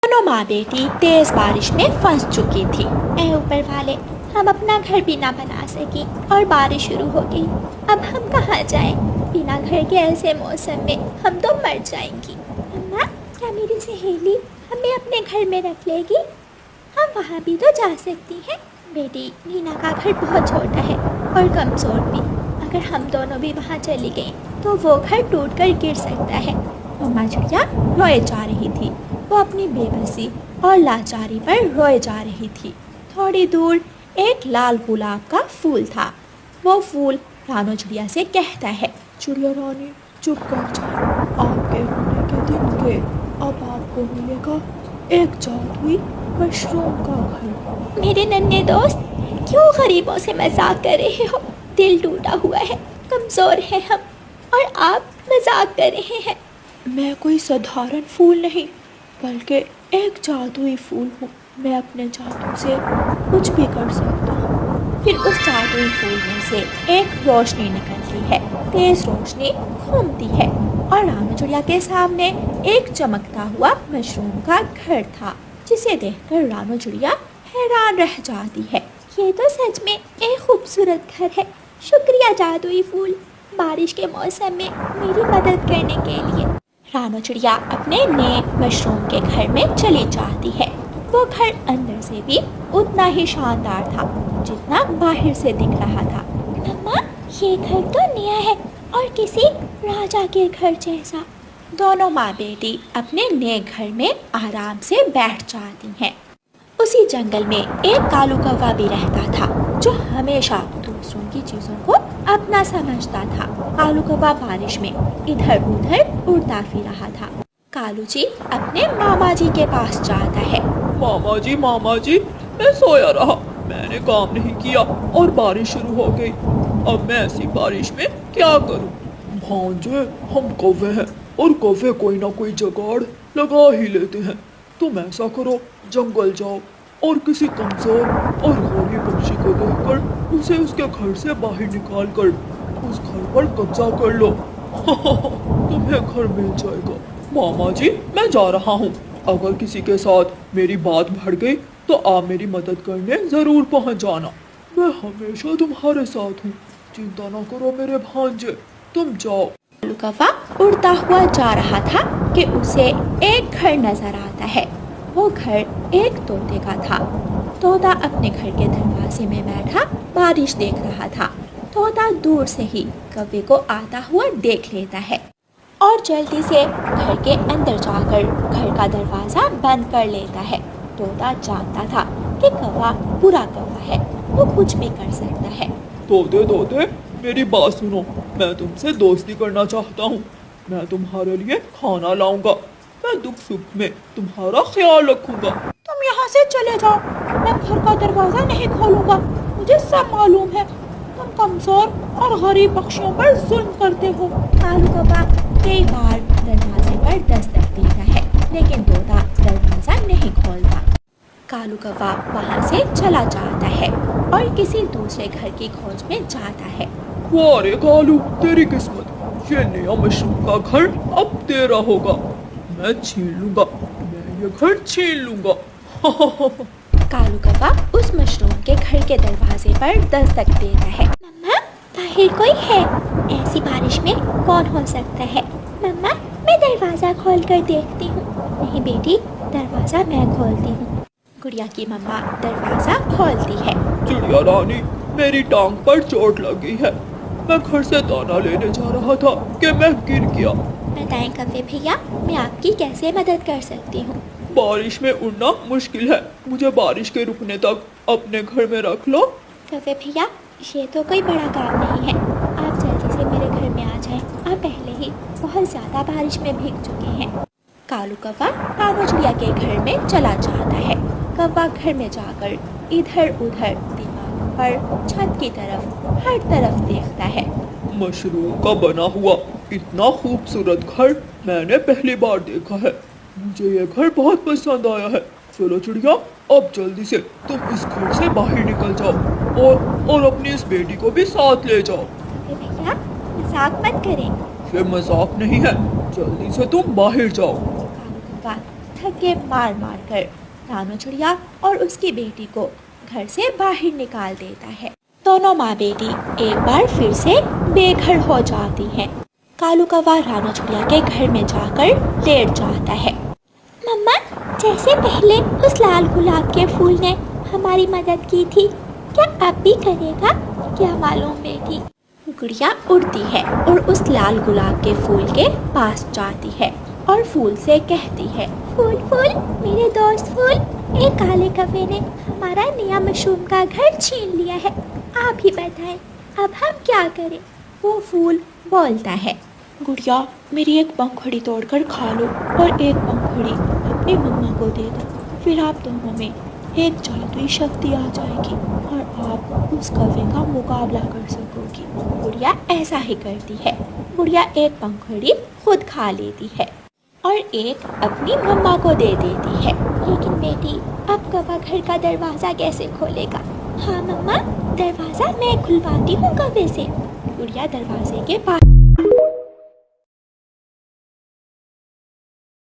दोनों माँ बेटी तेज बारिश में फंस चुकी थी। ऐ ऊपर वाले, हम अपना घर भी ना बना सकी और बारिश शुरू हो गई। अब हम कहाँ जाएं? बिना घर के ऐसे मौसम में हम तो मर जाएंगी। अम्मा, क्या मेरी सहेली हमें अपने घर में रख लेगी? हम वहाँ भी तो जा सकती हैं। बेटी, नीना का घर बहुत छोटा है और कमज़ोर भी। अगर हम दोनों भी वहाँ चली गई तो वो घर टूटकर गिर सकता है। मम्मा चिड़िया रोए जा रही थी। वो अपनी बेबसी और लाचारी पर रोए जा रही थी। थोड़ी दूर एक लाल गुलाब का फूल था। वो फूल रानो चिड़िया से कहता है, चिड़िया रानी चुप कर जाए, आपके होने के दिन के अब आपको मिलेगा एक जादुई मशरूम का घर। मेरे नन्हे दोस्त, क्यों गरीबों से मजाक कर रहे हो? दिल टूटा हुआ है, कमज़ोर हैं हम और आप मजाक कर रहे हैं। मैं कोई साधारण फूल नहीं बल्कि एक जादुई फूल हूँ। मैं अपने जादू से कुछ भी कर सकता हूँ। फिर उस जादुई फूल में से एक रोशनी निकलती है। तेज रोशनी घूमती है और रानो चिड़िया के सामने एक चमकता हुआ मशरूम का घर था, जिसे देखकर रानो चिड़िया हैरान रह जाती है। ये तो सच में एक खूबसूरत घर है। शुक्रिया जादुई फूल, बारिश के मौसम में मेरी मदद करने के लिए। रानो चिड़िया अपने नए मशरूम के घर में चली जाती है। वो घर अंदर से भी उतना ही शानदार था जितना बाहर से दिख रहा था। मम्मा, ये घर तो नया है और किसी राजा के घर जैसा। दोनों माँ बेटी अपने नए घर में आराम से बैठ जाती हैं। उसी जंगल में एक कालू कौवा भी रहता था, जो हमेशा दूसरों की चीजों को अपना समझता था। कालू कौवा बारिश में इधर उधर उड़ता फिर रहा था। कालू जी अपने मामा जी के पास जाता है। मामा जी, मैं सोया रहा, मैंने काम नहीं किया और बारिश शुरू हो गई। अब मैं ऐसी बारिश में क्या करूं? भांजे, हम कौवे हैं और कौवे कोई ना कोई जुगाड़ लगा ही लेते हैं। तुम ऐसा करो, जंगल जाओ और किसी कमजोर और गरीब पक्षी को देखकर उसे उसके घर से बाहर निकाल कर उस घर पर कब्जा कर लो। तुम्हें घर मिल जाएगा। मामा जी, मैं जा रहा हूँ। अगर किसी के साथ मेरी बात बढ़ गई तो आप मेरी मदद करने जरूर पहुँच जाना। मैं हमेशा तुम्हारे साथ हूँ। चिंता ना करो मेरे भांजे, तुम जाओ। कालू कौवा उड़ता हुआ जा रहा था कि उसे एक घर नजर आता है। वो घर एक तोते का था। तोता अपने घर के दरवाजे में बैठा बारिश देख रहा था। तोता दूर से ही कौवे को आता हुआ देख लेता है और जल्दी से घर के अंदर जाकर घर का दरवाजा बंद कर लेता है। तोता जानता था कि कौवा बुरा कौवा है, वो कुछ भी कर सकता है। तोते, मेरी बात सुनो, मैं तुमसे दोस्ती करना चाहता हूँ। मैं तुम्हारे लिए खाना लाऊंगा। मैं दुख सुख में तुम्हारा ख्याल रखूंगा। तुम यहाँ से चले जाओ, मैं घर का दरवाजा नहीं खोलूंगा। मुझे सब मालूम है, तुम कमजोर और गरीब पक्षियों पर जुल्म करते हो। कालू कौवा कई बार दरवाजे पर दस्तक देता है, लेकिन तोता दरवाजा नहीं खोलता। कालू कौवा वहाँ से चला जाता है और किसी दूसरे घर की खोज में जाता है। वाह रे कालू, तेरी किस्मत, ये नया मशरूम का घर अब तेरा होगा। मैं छीन लूंगा, मैं ये घर छीन लूंगा। कालू कौवा उस मशरूम के घर के दरवाजे पर दस्तक देता है। मम्मा, बाहर कोई है? ऐसी बारिश में कौन हो सकता है? मम्मा, मैं दरवाजा खोल कर देखती हूँ। नहीं बेटी, दरवाजा मैं खोलती हूँ। गुड़िया की मम्मा दरवाजा खोलती है। चिड़िया रानी, मेरी टांग पर चोट लगी है। मैं घर से दाना लेने जा रहा था कि मैं गिर गया। बताएं कौवे भैया, मैं आपकी कैसे मदद कर सकती हूँ? बारिश में उड़ना मुश्किल है, मुझे बारिश के रुकने तक अपने घर में रख लो। कौवे भैया, ये तो कोई बड़ा काम नहीं है। आप जल्दी से मेरे घर में आ जाएं। आप पहले ही बहुत ज़्यादा बारिश में भीग चुके हैं। कालू कौवा रानो चिड़िया के घर में चला जाता है। कौवा घर में जाकर इधर उधर दीवारों पर, छत की तरफ, हर तरफ देखता है। मशरूम का बना हुआ इतना खूबसूरत घर मैंने पहली बार देखा है। मुझे ये घर बहुत पसंद आया है। चलो चिड़िया, अब जल्दी से तुम इस घर से बाहर निकल जाओ और अपनी इस बेटी को भी साथ ले जाओ। भैया, मजाक मत करें। ये मजाक नहीं है, जल्दी से तुम बाहर जाओ। कालू कौवा धक्के मार मार कर रानू चिड़िया और उसकी बेटी को घर से बाहर निकाल देता है। दोनों माँ बेटी एक बार फिर से बेघर हो जाती हैं। कालू कौवा रानू चिड़िया के घर में जाकर लेट जाता है। मम्मा, जैसे पहले उस लाल गुलाब के फूल ने हमारी मदद की थी, क्या अब भी करेगा? क्या मालूम बेटी। गुड़िया उड़ती है और उस लाल गुलाब के फूल के पास जाती है और फूल से कहती है, फूल फूल मेरे दोस्त फूल, एक काले कौवे ने हमारा नया मशरूम का घर छीन लिया है। आप ही बताएं अब हम क्या करें? वो फूल बोलता है, गुड़िया मेरी एक पंखुड़ी तोड़कर खा लो और एक पंखुड़ी अपनी मम्मा को दे दो, फिर आप दोनों में एक जादुई शक्ति आ जाएगी और आप उस कौवे का मुकाबला कर सकोगी। गुड़िया ऐसा ही करती है। गुड़िया एक पंखुड़ी खुद खा लेती है और एक अपनी मम्मा को दे देती है। लेकिन बेटी, अब कौवा घर का दरवाज़ा कैसे खोलेगा? हाँ मम्मा, दरवाज़ा मैं खुलवाती हूँ कौवे से। गुड़िया दरवाजे के पास